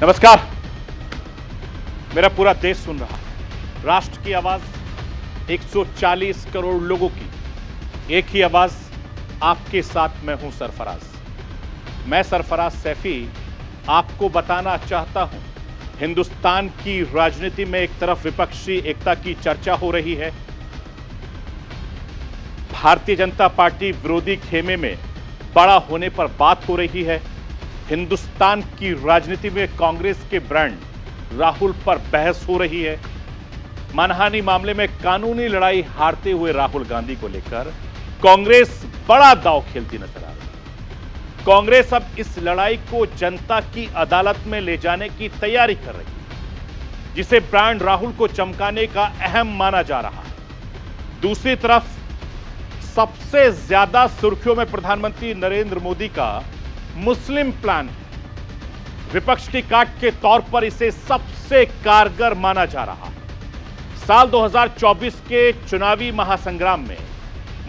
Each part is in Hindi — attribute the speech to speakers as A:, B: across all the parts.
A: नमस्कार। मेरा पूरा देश सुन रहा है। राष्ट्र की आवाज 140 करोड़ लोगों की एक ही आवाज, आपके साथ मैं हूं सरफराज। मैं सरफराज सैफी आपको बताना चाहता हूं, हिंदुस्तान की राजनीति में एक तरफ विपक्षी एकता की चर्चा हो रही है, भारतीय जनता पार्टी विरोधी खेमे में बड़ा होने पर बात हो रही है। हिंदुस्तान की राजनीति में कांग्रेस के ब्रांड राहुल पर बहस हो रही है। मानहानि मामले में कानूनी लड़ाई हारते हुए राहुल गांधी को लेकर कांग्रेस बड़ा दांव खेलती नजर आ रही है। कांग्रेस अब इस लड़ाई को जनता की अदालत में ले जाने की तैयारी कर रही है, जिसे ब्रांड राहुल को चमकाने का अहम माना जा रहा है। दूसरी तरफ सबसे ज्यादा सुर्खियों में प्रधानमंत्री नरेंद्र मोदी का मुस्लिम प्लान है। विपक्ष की काट के तौर पर इसे सबसे कारगर माना जा रहा है। साल 2024 के चुनावी महासंग्राम में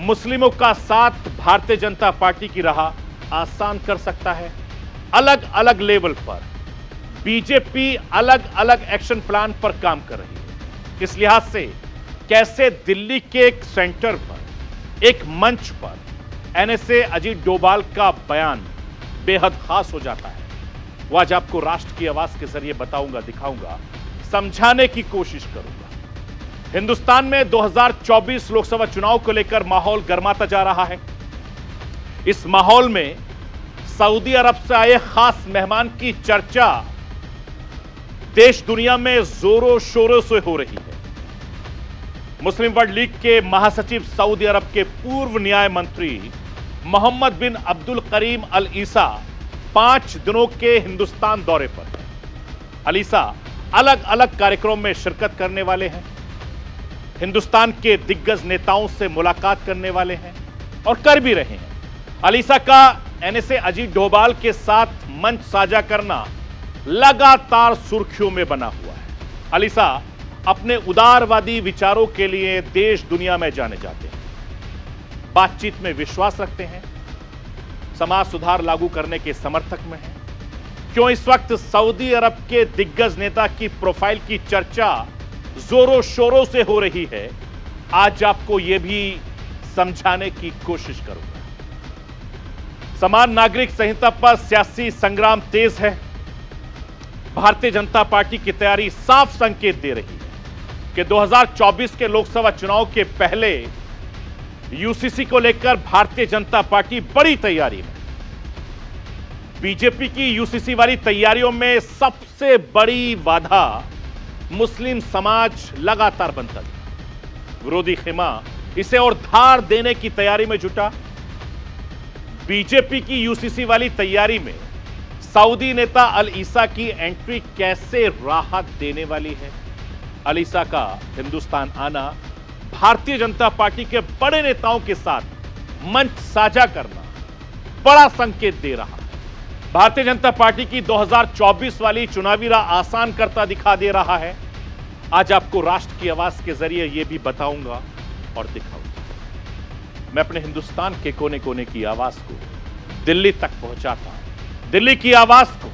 A: मुस्लिमों का साथ भारतीय जनता पार्टी की राह आसान कर सकता है। अलग अलग लेवल पर बीजेपी अलग अलग एक्शन प्लान पर काम कर रही है। इस लिहाज से कैसे दिल्ली के एक सेंटर पर, एक मंच पर एनएसए अजीत डोभाल का बयान बेहद खास हो जाता है, वो आज आपको राष्ट्र की आवाज के जरिए बताऊंगा, दिखाऊंगा, समझाने की कोशिश करूंगा। हिंदुस्तान में 2024 लोकसभा चुनाव को लेकर माहौल गर्माता जा रहा है। इस माहौल में सऊदी अरब से आए खास मेहमान की चर्चा देश दुनिया में जोरों शोरों से हो रही है। मुस्लिम वर्ल्ड लीग के महासचिव, सऊदी अरब के पूर्व न्याय मंत्री मोहम्मद बिन अब्दुल करीम अल ईसा 5 दिनों के हिंदुस्तान दौरे पर है। अल ईसा अलग अलग कार्यक्रमों में शिरकत करने वाले हैं, हिंदुस्तान के दिग्गज नेताओं से मुलाकात करने वाले हैं और कर भी रहे हैं। अल ईसा का एनएसए अजीत डोभाल के साथ मंच साझा करना लगातार सुर्खियों में बना हुआ है। अल ईसा अपने उदारवादी विचारों के लिए देश दुनिया में जाने जाते हैं, बातचीत में विश्वास रखते हैं, समाज सुधार लागू करने के समर्थक में हैं। क्यों इस वक्त सऊदी अरब के दिग्गज नेता की प्रोफाइल की चर्चा जोरों शोरों से हो रही है, आज आपको यह भी समझाने की कोशिश करूंगा। समान नागरिक संहिता पर सियासी संग्राम तेज है। भारतीय जनता पार्टी की तैयारी साफ संकेत दे रही है कि 2024 के लोकसभा चुनाव के पहले यूसीसी को लेकर भारतीय जनता पार्टी बड़ी तैयारी में। बीजेपी की यूसीसी वाली तैयारियों में सबसे बड़ी बाधा मुस्लिम समाज लगातार बनता है। विरोधी खेमा इसे और धार देने की तैयारी में जुटा। बीजेपी की यूसीसी वाली तैयारी में सऊदी नेता अल ईसा की एंट्री कैसे राहत देने वाली है? अल ईसा का हिंदुस्तान आना भारतीय जनता पार्टी के बड़े नेताओं के साथ मंच साझा करना बड़ा संकेत दे रहा है। भारतीय जनता पार्टी की 2024 वाली चुनावी राह आसान करता दिखा दे रहा है। आज आपको राष्ट्र की आवाज के जरिए यह भी बताऊंगा और दिखाऊंगा। मैं अपने हिंदुस्तान के कोने कोने की आवाज को दिल्ली तक पहुंचाता हूं, दिल्ली की आवाज को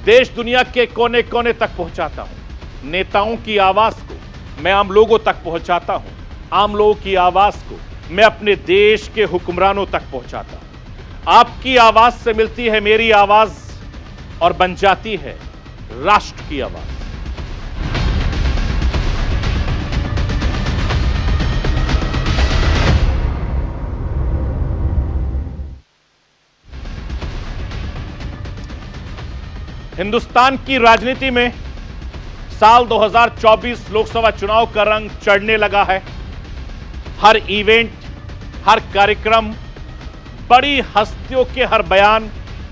A: देश दुनिया के कोने कोने तक पहुंचाता हूं। नेताओं की आवाज को मैं आम लोगों तक पहुंचाता हूं, आम लोगों की आवाज को मैं अपने देश के हुक्मरानों तक पहुंचाता हूं। आपकी आवाज से मिलती है मेरी आवाज और बन जाती है राष्ट्र की आवाज। हिंदुस्तान की राजनीति में साल 2024 लोकसभा चुनाव का रंग चढ़ने लगा है। हर इवेंट, हर कार्यक्रम, बड़ी हस्तियों के हर बयान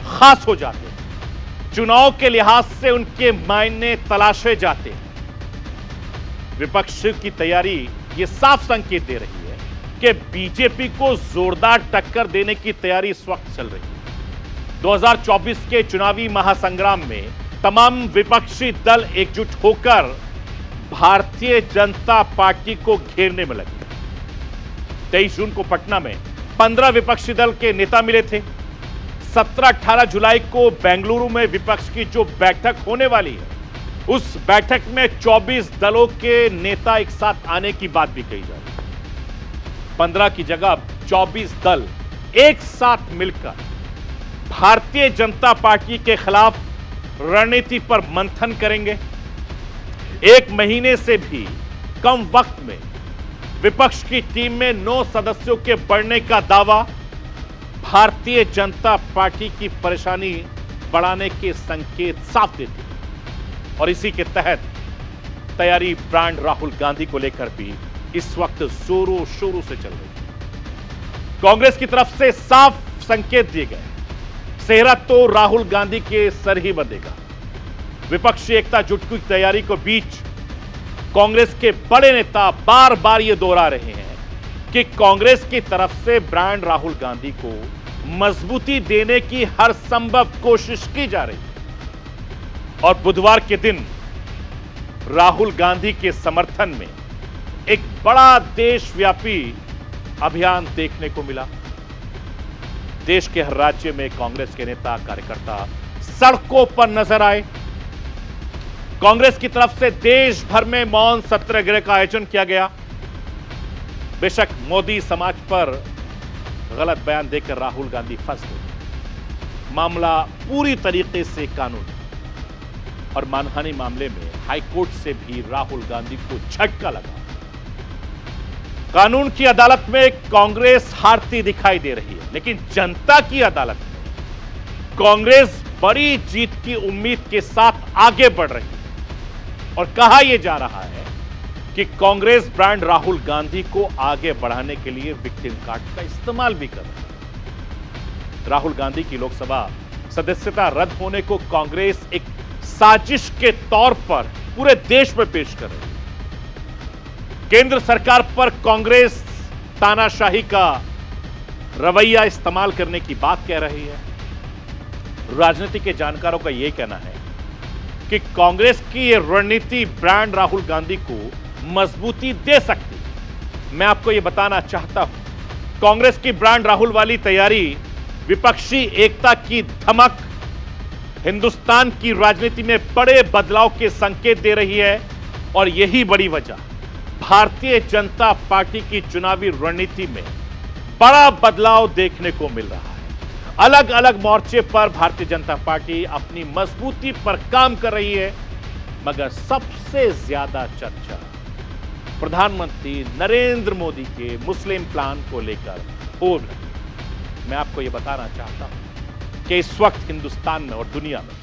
A: खास हो जाते हैं। चुनाव के लिहाज से उनके मायने तलाशे जाते हैं। विपक्ष की तैयारी यह साफ संकेत दे रही है कि बीजेपी को जोरदार टक्कर देने की तैयारी इस वक्त चल रही है। 2024 के चुनावी महासंग्राम में तमाम विपक्षी दल एकजुट होकर भारतीय जनता पार्टी को घेरने में लगे। 23 जून को पटना में 15 विपक्षी दल के नेता मिले थे। 17-18 जुलाई को बेंगलुरु में विपक्ष की जो बैठक होने वाली है, उस बैठक में 24 दलों के नेता एक साथ आने की बात भी कही जा रही है। 15 की जगह 24 दल एक साथ मिलकर भारतीय जनता पार्टी के खिलाफ रणनीति पर मंथन करेंगे। एक महीने से भी कम वक्त में विपक्ष की टीम में 9 सदस्यों के बढ़ने का दावा भारतीय जनता पार्टी की परेशानी बढ़ाने के संकेत साफ देती है। और इसी के तहत तैयारी ब्रांड राहुल गांधी को लेकर भी इस वक्त जोरों शोरों से चल रही है। कांग्रेस की तरफ से साफ संकेत दिए गए, सेहरा तो राहुल गांधी के सर ही बंधेगा। विपक्षी एकता जुट की तैयारी के बीच कांग्रेस के बड़े नेता बार बार यह दोहरा रहे हैं कि कांग्रेस की तरफ से ब्रांड राहुल गांधी को मजबूती देने की हर संभव कोशिश की जा रही है। और बुधवार के दिन राहुल गांधी के समर्थन में एक बड़ा देशव्यापी अभियान देखने को मिला। देश के हर राज्य में कांग्रेस के नेता कार्यकर्ता सड़कों पर नजर आए। कांग्रेस की तरफ से देश भर में मौन सत्याग्रह का आयोजन किया गया। बेशक मोदी समाज पर गलत बयान देकर राहुल गांधी फंस गए। मामला पूरी तरीके से कानूनी और मानहानि मामले में हाईकोर्ट से भी राहुल गांधी को झटका लगा। कानून की अदालत में कांग्रेस हारती दिखाई दे रही है, लेकिन जनता की अदालत में कांग्रेस बड़ी जीत की उम्मीद के साथ आगे बढ़ रही है। और कहा यह जा रहा है कि कांग्रेस ब्रांड राहुल गांधी को आगे बढ़ाने के लिए विक्टिम कार्ड का इस्तेमाल भी कर रही है। राहुल गांधी की लोकसभा सदस्यता रद्द होने को कांग्रेस एक साजिश के तौर पर पूरे देश में पेश कर रही है। केंद्र सरकार पर कांग्रेस तानाशाही का रवैया इस्तेमाल करने की बात कह रही है। राजनीति के जानकारों का यह कहना है कि कांग्रेस की यह रणनीति ब्रांड राहुल गांधी को मजबूती दे सकती है। मैं आपको यह बताना चाहता हूं, कांग्रेस की ब्रांड राहुल वाली तैयारी विपक्षी एकता की धमक हिंदुस्तान की राजनीति में बड़े बदलाव के संकेत दे रही है। और यही बड़ी वजह भारतीय जनता पार्टी की चुनावी रणनीति में बड़ा बदलाव देखने को मिल रहा है। अलग अलग मोर्चे पर भारतीय जनता पार्टी अपनी मजबूती पर काम कर रही है, मगर सबसे ज्यादा चर्चा प्रधानमंत्री नरेंद्र मोदी के मुस्लिम प्लान को लेकर हो रही है। मैं आपको यह बताना चाहता हूं कि इस वक्त हिंदुस्तान में और दुनिया में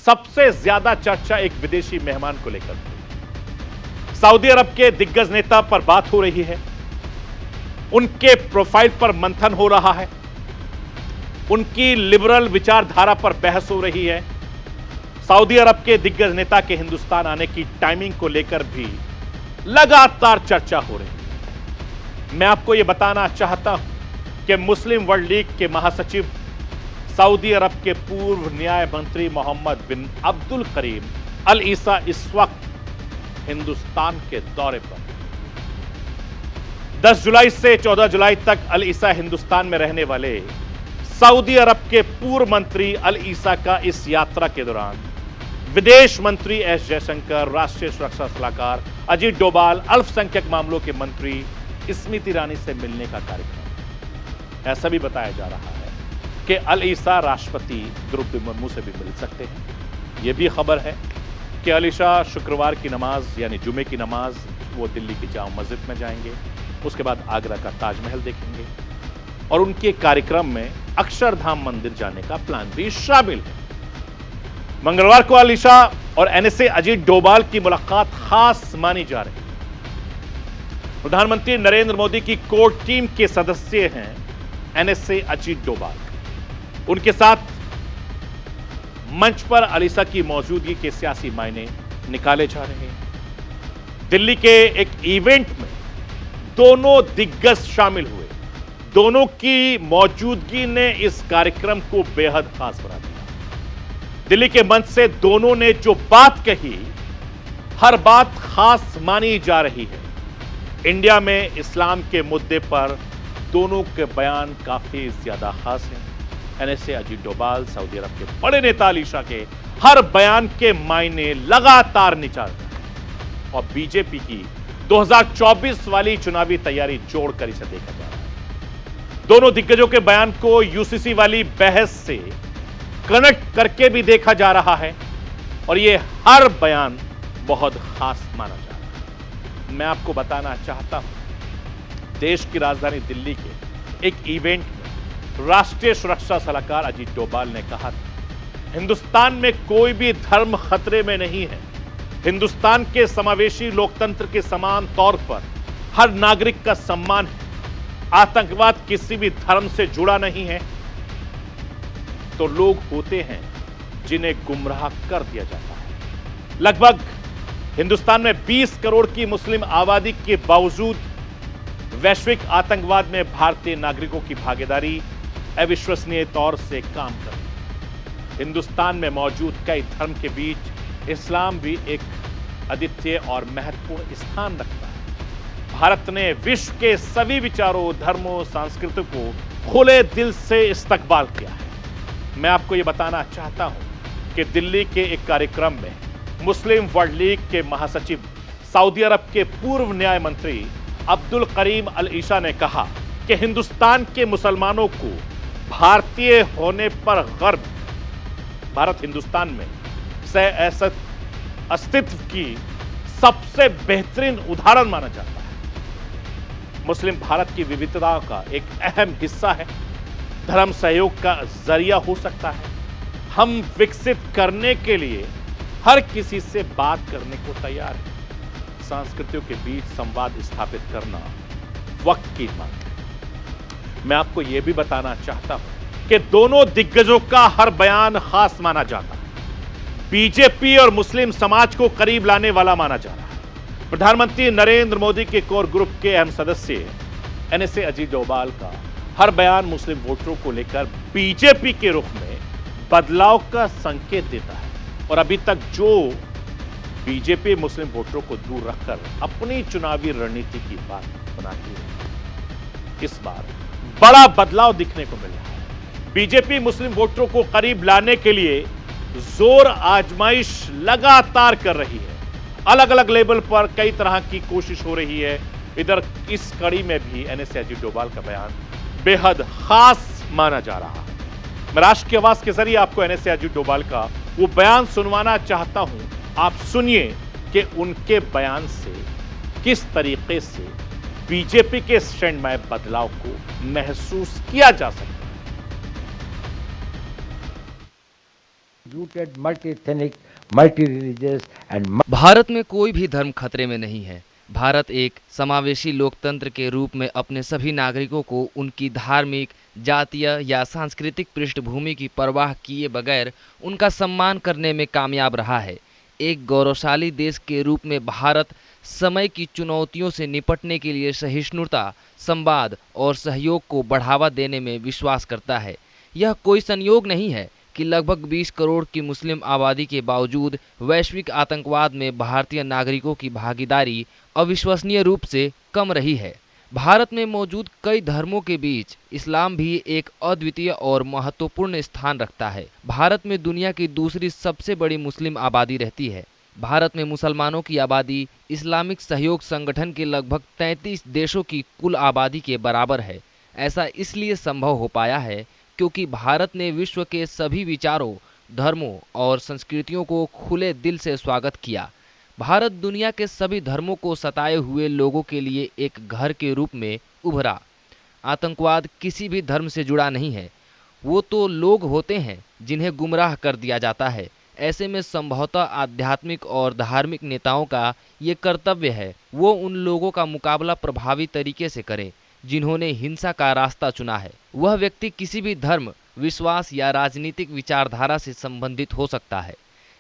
A: सबसे ज्यादा चर्चा एक विदेशी मेहमान को लेकर है। सऊदी अरब के दिग्गज नेता पर बात हो रही है, उनके प्रोफाइल पर मंथन हो रहा है, उनकी लिबरल विचारधारा पर बहस हो रही है। सऊदी अरब के दिग्गज नेता के हिंदुस्तान आने की टाइमिंग को लेकर भी लगातार चर्चा हो रही है। मैं आपको यह बताना चाहता हूं कि मुस्लिम वर्ल्ड लीग के महासचिव सऊदी अरब के पूर्व न्याय मंत्री मोहम्मद बिन अब्दुल करीम अल ईसा इस वक्त हिंदुस्तान के दौरे पर। 10 जुलाई से 14 जुलाई तक अल ईसा हिंदुस्तान में रहने वाले सऊदी अरब के पूर्व मंत्री अल ईसा का इस यात्रा के दौरान विदेश मंत्री एस जयशंकर, राष्ट्रीय सुरक्षा सलाहकार अजीत डोभाल, अल्पसंख्यक मामलों के मंत्री स्मृति ईरानी से मिलने का कार्यक्रम। ऐसा भी बताया जा रहा है कि अल ईसा राष्ट्रपति द्रौपदी मुर्मू से भी मिल सकते हैं। यह भी खबर है कि अल ईसा शुक्रवार की नमाज यानी जुमे की नमाज वो दिल्ली की जामा मस्जिद में जाएंगे, उसके बाद आगरा का ताजमहल देखेंगे और उनके कार्यक्रम में अक्षरधाम मंदिर जाने का प्लान भी शामिल है। मंगलवार को अल ईसा और एनएसए अजीत डोभाल की मुलाकात खास मानी जा रही है। प्रधानमंत्री नरेंद्र मोदी की कोर टीम के सदस्य हैं एनएसए अजीत डोभाल। उनके साथ मंच पर अल ईसा की मौजूदगी के सियासी मायने निकाले जा रहे हैं। दिल्ली के एक इवेंट में दोनों दिग्गज शामिल हुए। दोनों की मौजूदगी ने इस कार्यक्रम को बेहद खास बना दिया। दिल्ली के मंच से दोनों ने जो बात कही, हर बात खास मानी जा रही है। इंडिया में इस्लाम के मुद्दे पर दोनों के बयान काफी ज्यादा खास हैं। एनएसए अजीत डोभाल सऊदी अरब के बड़े नेता अली शाह के हर बयान के मायने लगातार नीचा है और बीजेपी की 2024 वाली चुनावी तैयारी जोड़कर इसे देखा जा रहा है। दोनों दिग्गजों के बयान को यूसीसी वाली बहस से कनेक्ट करके भी देखा जा रहा है और यह हर बयान बहुत खास माना जा रहा है। मैं आपको बताना चाहता हूं, देश की राजधानी दिल्ली के एक इवेंट में राष्ट्रीय सुरक्षा सलाहकार अजीत डोभाल ने कहा था, हिंदुस्तान में कोई भी धर्म खतरे में नहीं है। हिंदुस्तान के समावेशी लोकतंत्र के समान तौर पर हर नागरिक का सम्मान है। आतंकवाद किसी भी धर्म से जुड़ा नहीं है। तो लोग होते हैं जिन्हें गुमराह कर दिया जाता है। लगभग हिंदुस्तान में 20 करोड़ की मुस्लिम आबादी के बावजूद वैश्विक आतंकवाद में भारतीय नागरिकों की भागीदारी अविश्वसनीय तौर से काम कर रही है। हिंदुस्तान में मौजूद कई धर्म के बीच इस्लाम भी एक अद्वितीय और महत्वपूर्ण स्थान रखता है। भारत ने विश्व के सभी विचारों, धर्मों, संस्कृति को खुले दिल से इस्तकबाल किया है। मैं आपको यह बताना चाहता हूं कि दिल्ली के एक कार्यक्रम में मुस्लिम वर्ल्ड लीग के महासचिव सऊदी अरब के पूर्व न्याय मंत्री अब्दुल करीम अल ईसा ने कहा कि हिंदुस्तान के मुसलमानों को भारतीय होने पर गर्व। भारत हिंदुस्तान में ऐसा अस्तित्व की सबसे बेहतरीन उदाहरण माना जाता है। मुस्लिम भारत की विविधता का एक अहम हिस्सा है। धर्म सहयोग का जरिया हो सकता है। हम विकसित करने के लिए हर किसी से बात करने को तैयार हैं। संस्कृतियों के बीच संवाद स्थापित करना वक्त की मांग है। मैं आपको यह भी बताना चाहता हूं कि दोनों दिग्गजों का हर बयान खास माना जाता है। बीजेपी और मुस्लिम समाज को करीब लाने वाला माना जा रहा है। प्रधानमंत्री नरेंद्र मोदी के कोर ग्रुप के अहम सदस्य एनएसए अजीत डोभाल का हर बयान मुस्लिम वोटरों को लेकर बीजेपी के रुख में बदलाव का संकेत देता है और अभी तक जो बीजेपी मुस्लिम वोटरों को दूर रखकर अपनी चुनावी रणनीति की बात बनाती है, इस बार बड़ा बदलाव दिखने को मिल रहा है। बीजेपी मुस्लिम वोटरों को करीब लाने के लिए जोर आजमाइश लगातार कर रही है। अलग अलग लेवल पर कई तरह की कोशिश हो रही है। इधर इस कड़ी में भी एनएसए अजीत डोभाल का बयान बेहद खास माना जा रहा है। मैं राष्ट्र की आवाज के जरिए आपको एनएसए अजीत डोभाल का वो बयान सुनवाना चाहता हूं। आप सुनिए कि उनके बयान से किस तरीके से बीजेपी के स्टैंड में बदलाव को महसूस किया जा सकता है।
B: Rooted, multi-ethnic, multi-religious and
C: Bharat में कोई भी धर्म खतरे में नहीं है। भारत एक समावेशी लोकतंत्र के रूप में अपने सभी नागरिकों को उनकी धार्मिक, जातीय या सांस्कृतिक पृष्ठभूमि की परवाह किए बगैर उनका सम्मान करने में कामयाब रहा है। एक गौरवशाली देश के रूप में भारत समय की चुनौतियों से निपटने के लिए सहिष्णुता, संवाद और सहयोग को बढ़ावा देने में विश्वास करता है। यह कोई संयोग नहीं है कि लगभग 20 करोड़ की मुस्लिम आबादी के बावजूद वैश्विक आतंकवाद में भारतीय नागरिकों की भागीदारी अविश्वसनीय रूप से कम रही है। भारत में मौजूद कई धर्मों के बीच इस्लाम भी एक अद्वितीय और महत्वपूर्ण स्थान रखता है। भारत में दुनिया की दूसरी सबसे बड़ी मुस्लिम आबादी रहती है। भारत में मुसलमानों की आबादी इस्लामिक सहयोग संगठन के लगभग 33 देशों की कुल आबादी के बराबर है। ऐसा इसलिए संभव हो पाया है क्योंकि भारत ने विश्व के सभी विचारों, धर्मों और संस्कृतियों को खुले दिल से स्वागत किया। भारत दुनिया के सभी धर्मों को सताए हुए लोगों के लिए एक घर के रूप में उभरा। आतंकवाद किसी भी धर्म से जुड़ा नहीं है। वो तो लोग होते हैं जिन्हें गुमराह कर दिया जाता है। ऐसे में संभवतः आध्यात्मिक और धार्मिक नेताओं का ये कर्तव्य है वो उन लोगों का मुकाबला प्रभावी तरीके से करें जिन्होंने हिंसा का रास्ता चुना है। वह व्यक्ति किसी भी धर्म, विश्वास या राजनीतिक विचारधारा से संबंधित हो सकता है।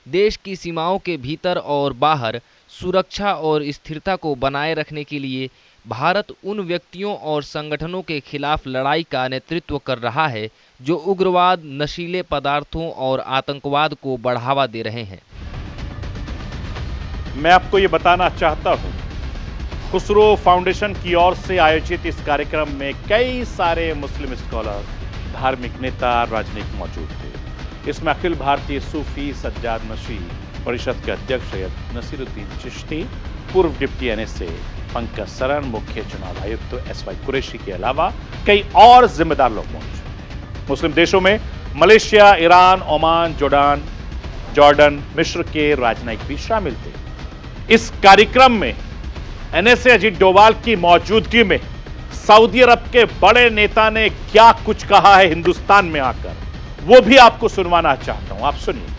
C: देश की सीमाओं के भीतर और बाहर सुरक्षा और स्थिरता को बनाए रखने के लिए भारत उन व्यक्तियों और संगठनों के खिलाफ लड़ाई का नेतृत्व कर रहा है जो उग्रवाद, नशीले पदार्थों और आतंकवाद को बढ़ावा दे रहे हैं।
A: मैं आपको ये बताना चाहता हूं, खुसरो फाउंडेशन की ओर से आयोजित इस कार्यक्रम में कई सारे मुस्लिम स्कॉलर, धार्मिक नेता, राजनीतिक मौजूद थे। इसमें अखिल भारतीय सूफी सज्जाद मशीह परिषद के अध्यक्ष सैयद नसीरुद्दीन चिश्ती, पूर्व डिप्टी NSA पंकज सरन, मुख्य चुनाव आयुक्त SY कुरैशी के अलावा कई और जिम्मेदार लोग मौजूद थे। मुस्लिम देशों में मलेशिया, ईरान, ओमान, जॉर्डन, मिस्र के राजनयिक भी शामिल थे। इस कार्यक्रम में NSA अजीत डोभाल की मौजूदगी में सऊदी अरब के बड़े नेता ने क्या कुछ कहा है हिंदुस्तान में आकर, वो भी आपको सुनवाना चाहता हूं। आप सुनिए।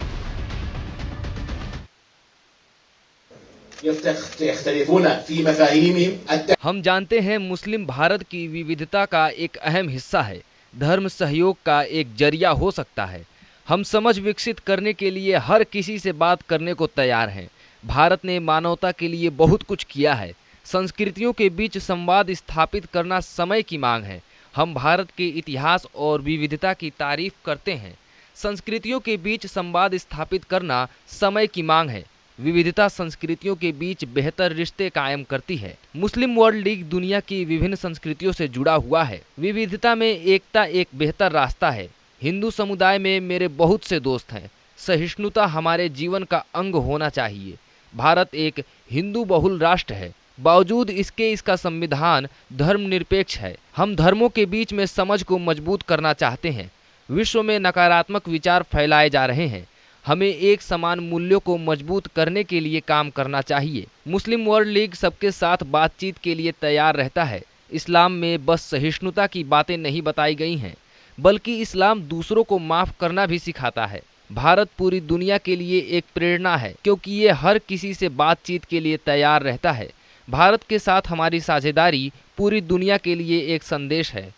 C: हम जानते हैं मुस्लिम भारत की विविधता का एक अहम हिस्सा है, धर्म सहयोग का एक जरिया हो सकता है। हम समझ विकसित करने के लिए हर किसी से बात करने को तैयार हैं। भारत ने मानवता के लिए बहुत कुछ किया है। संस्कृतियों के बीच संवाद स्थापित करना समय की मांग है। हम भारत के इतिहास और विविधता की तारीफ करते हैं। संस्कृतियों के बीच संवाद स्थापित करना समय की मांग है। विविधता संस्कृतियों के बीच बेहतर रिश्ते कायम करती है। मुस्लिम वर्ल्ड लीग दुनिया की विभिन्न संस्कृतियों से जुड़ा हुआ है। विविधता में एकता एक बेहतर रास्ता है। हिंदू समुदाय में मेरे बहुत से दोस्त हैं। सहिष्णुता हमारे जीवन का अंग होना चाहिए। भारत एक हिंदू बहुल राष्ट्र है, बावजूद इसके इसका संविधान धर्मनिरपेक्ष है। हम धर्मों के बीच में समझ को मजबूत करना चाहते हैं। विश्व में नकारात्मक विचार फैलाए जा रहे हैं। हमें एक समान मूल्यों को मजबूत करने के लिए काम करना चाहिए। मुस्लिम वर्ल्ड लीग सबके साथ बातचीत के लिए तैयार रहता है। इस्लाम में बस सहिष्णुता की बातें नहीं बताई गई हैं, बल्कि इस्लाम दूसरों को माफ करना भी सिखाता है। भारत पूरी दुनिया के लिए एक प्रेरणा है, क्योंकि ये हर किसी से बातचीत के लिए तैयार रहता है। भारत के साथ हमारी साझेदारी पूरी दुनिया के लिए एक संदेश है।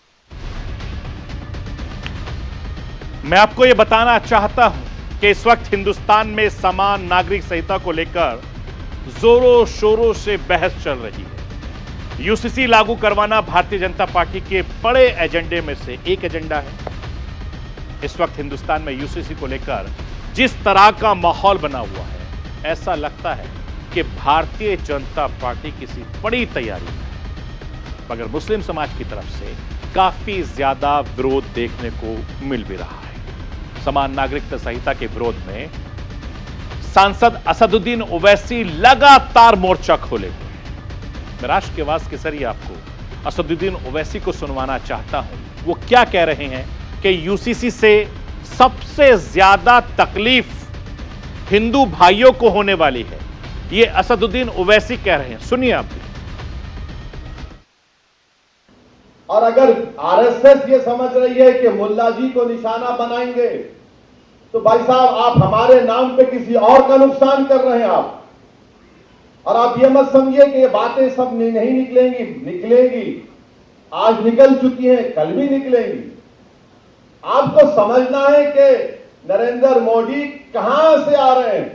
A: मैं आपको यह बताना चाहता हूं कि इस वक्त हिंदुस्तान में समान नागरिक संहिता को लेकर जोरों शोरों से बहस चल रही है। यूसीसी लागू करवाना भारतीय जनता पार्टी के बड़े एजेंडे में से एक एजेंडा है। इस वक्त हिंदुस्तान में यूसीसी को लेकर जिस तरह का माहौल बना हुआ है, ऐसा लगता है कि भारतीय जनता पार्टी किसी बड़ी तैयारी में है, मगर मुस्लिम समाज की तरफ से काफी ज्यादा विरोध देखने को मिल भी रहा है। समान नागरिकता संहिता के विरोध में सांसद असदुद्दीन ओवैसी लगातार मोर्चा खोले हुए हैं। मैं राष्ट्र के आवाज के जरिए आपको असदुद्दीन ओवैसी को सुनवाना चाहता हूं। वो क्या कह रहे हैं कि यूसीसी से सबसे ज्यादा तकलीफ हिंदू भाइयों को होने वाली है। ये असदुद्दीन ओवैसी कह रहे हैं, सुनिए आप भी।
D: और अगर आरएसएस ये समझ रही है कि मुल्ला जी को निशाना बनाएंगे, तो भाई साहब आप हमारे नाम पे किसी और का नुकसान कर रहे हैं आप। और आप ये मत समझिए कि ये बातें सब नहीं निकलेंगी, निकलेंगी। आज निकल चुकी हैं, कल भी निकलेंगी। आपको समझना है कि नरेंद्र मोदी कहां से आ रहे हैं।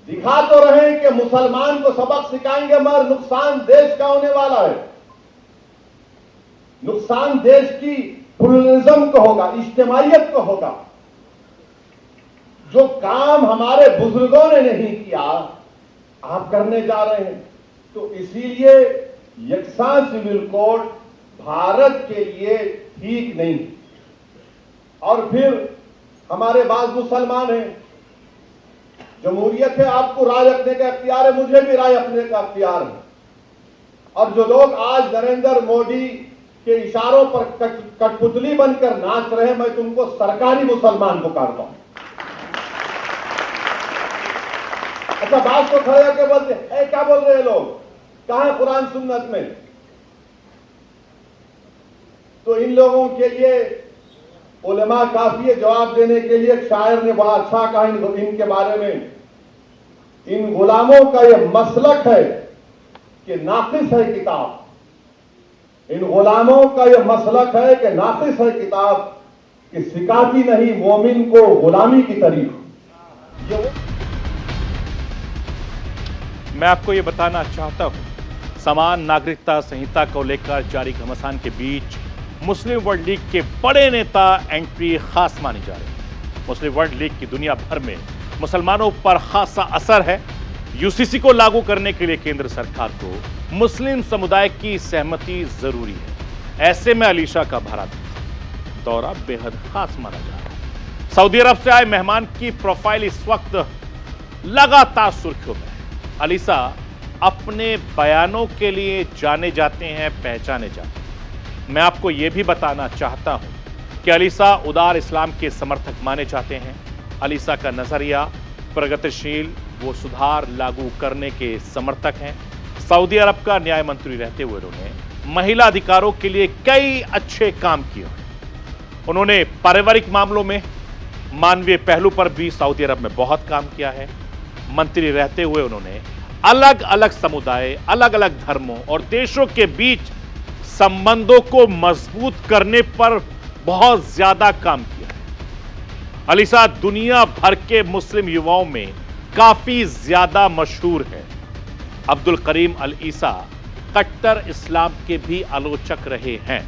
D: दिखा तो रहे हैं कि मुसलमान को सबक सिखाएंगे, मगर नुकसान देश का होने वाला है। नुकसान देश की प्लुरलिज्म को होगा, इज्तिमाइयत को होगा। जो काम हमारे बुजुर्गों ने नहीं किया, आप करने जा रहे हैं। तो इसीलिए यकसा सिविल कोड भारत के लिए ठीक नहीं। और फिर हमारे पास मुसलमान हैं, जमहूरियत है, आपको राय रखने का अख्तियार है, मुझे भी राय रखने का अख्तियार है। और जो लोग आज नरेंद्र मोदी के इशारों पर कठपुतली बनकर नाच रहे, मैं तुमको सरकारी मुसलमान पुकारता हूं। अच्छा, बात को खड़े होकर बोलते हैं, क्या बोल रहे हैं लोग, कहां है कुरान सुन्नत में? तो इन लोगों के लिए उलमा काफी है जवाब देने के लिए। एक शायर ने बड़ा अच्छा कहा इनके बारे में, इन गुलामों का यह मसलक है कि नाकिस है किताब। इन गुलामों का यह मसलक है कि नाकिस है किताब, कि सिखाती नहीं मोमिन को गुलामी की तारीफ।
A: मैं आपको यह बताना चाहता हूं, समान नागरिकता संहिता को लेकर जारी घमासान के बीच मुस्लिम वर्ल्ड लीग के बड़े नेता एंट्री खास मानी जा रही है। मुस्लिम वर्ल्ड लीग की दुनिया भर में मुसलमानों पर खासा असर है। यूसीसी को लागू करने के लिए केंद्र सरकार को मुस्लिम समुदाय की सहमति जरूरी है। ऐसे में अलीशा का भारत दौरा बेहद खास माना जा रहा है। सऊदी अरब से आए मेहमान की प्रोफाइल इस वक्त लगातार सुर्खियों में है। अलीसा अपने बयानों के लिए जाने जाते हैं, पहचाने जाते हैं। मैं आपको यह भी बताना चाहता हूं कि अलीसा उदार इस्लाम के समर्थक माने जाते हैं। अलीसा का नजरिया प्रगतिशील, वो सुधार लागू करने के समर्थक हैं। सऊदी अरब का न्याय मंत्री रहते हुए उन्होंने महिला अधिकारों के लिए कई अच्छे काम किए हैं। उन्होंने पारिवारिक मामलों में मानवीय पहलू पर भी सऊदी अरब में बहुत काम किया है। मंत्री रहते हुए उन्होंने अलग अलग समुदाय, अलग अलग धर्मों और देशों के बीच संबंधों को मजबूत करने पर बहुत ज्यादा काम किया है। अलीसा दुनिया भर के मुस्लिम युवाओं में काफी ज्यादा मशहूर है। अब्दुल करीम अल ईसा कट्टर इस्लाम के भी आलोचक रहे हैं।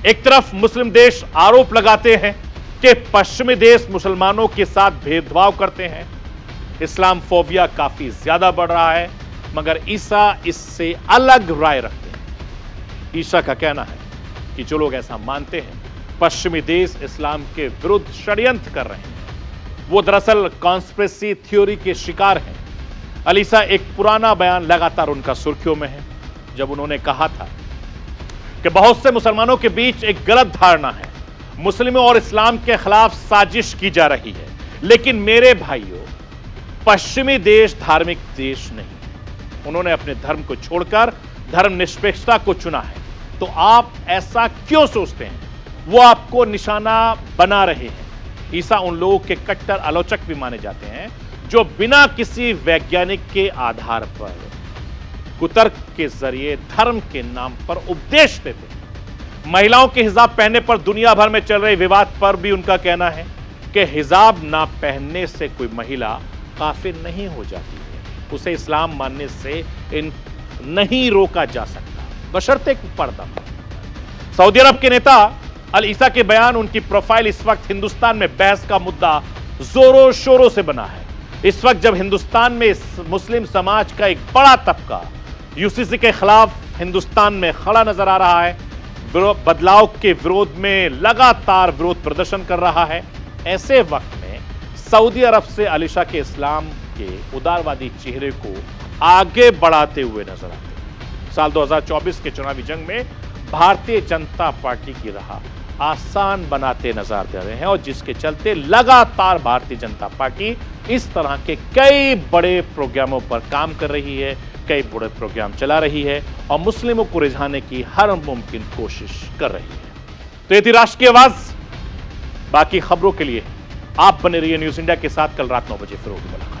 A: एक तरफ मुस्लिम देश आरोप लगाते हैं कि पश्चिमी देश मुसलमानों के साथ भेदभाव करते हैं, इस्लाम फोबिया काफी ज्यादा बढ़ रहा है, मगर ईसा इससे अलग राय रखते हैं। ईसा का कहना है कि जो लोग ऐसा मानते हैं पश्चिमी देश इस्लाम के विरुद्ध षड्यंत्र कर रहे हैं, वो दरअसल कॉन्स्पिरेसी थ्योरी के शिकार हैं। अलीसा एक पुराना बयान लगातार उनका सुर्खियों में है, जब उन्होंने कहा था कि बहुत से मुसलमानों के बीच एक गलत धारणा है, मुस्लिमों और इस्लाम के खिलाफ साजिश की जा रही है। लेकिन मेरे भाइयों, पश्चिमी देश धार्मिक देश नहीं। उन्होंने अपने धर्म को छोड़कर धर्मनिरपेक्षता को चुना है। तो आप ऐसा क्यों सोचते हैं? वो आपको निशाना बना रहे हैं। ईसा उन लोगों के कट्टर आलोचक भी माने जाते हैं जो बिना किसी वैज्ञानिक के आधार पर कुतर्क के जरिए धर्म के नाम पर उपदेश देते हैं। महिलाओं के हिजाब पहनने पर दुनिया भर में चल रहे विवाद पर भी उनका कहना है कि हिजाब ना पहनने से कोई महिला काफिर नहीं हो जाती है, उसे इस्लाम मानने से नहीं रोका जा सकता, बशर्ते पर्दा। सऊदी अरब के नेता अल ईसा के बयान, उनकी प्रोफाइल इस वक्त हिंदुस्तान में बहस का मुद्दा जोरों शोरों से बना है। इस वक्त जब हिंदुस्तान में मुस्लिम समाज का एक बड़ा तबका यूसीसी के खिलाफ हिंदुस्तान में खड़ा नजर आ रहा है, बदलाव के विरोध में लगातार विरोध प्रदर्शन कर रहा है, ऐसे वक्त में सऊदी अरब से अलीसा के इस्लाम के उदारवादी चेहरे को आगे बढ़ाते हुए नजर आते हैं। साल 2024 के चुनावी जंग में भारतीय जनता पार्टी की राह आसान बनाते नजर दे रहे हैं, और जिसके चलते लगातार भारतीय जनता पार्टी इस तरह के कई बड़े प्रोग्रामों पर काम कर रही है, कई बड़े प्रोग्राम चला रही है और मुस्लिमों को रिझाने की हर मुमकिन कोशिश कर रही है। तो ये थी राष्ट्र की आवाज। बाकी खबरों के लिए आप बने रहिए न्यूज इंडिया के साथ। कल रात 9 बजे फिर होगी मुलाकात।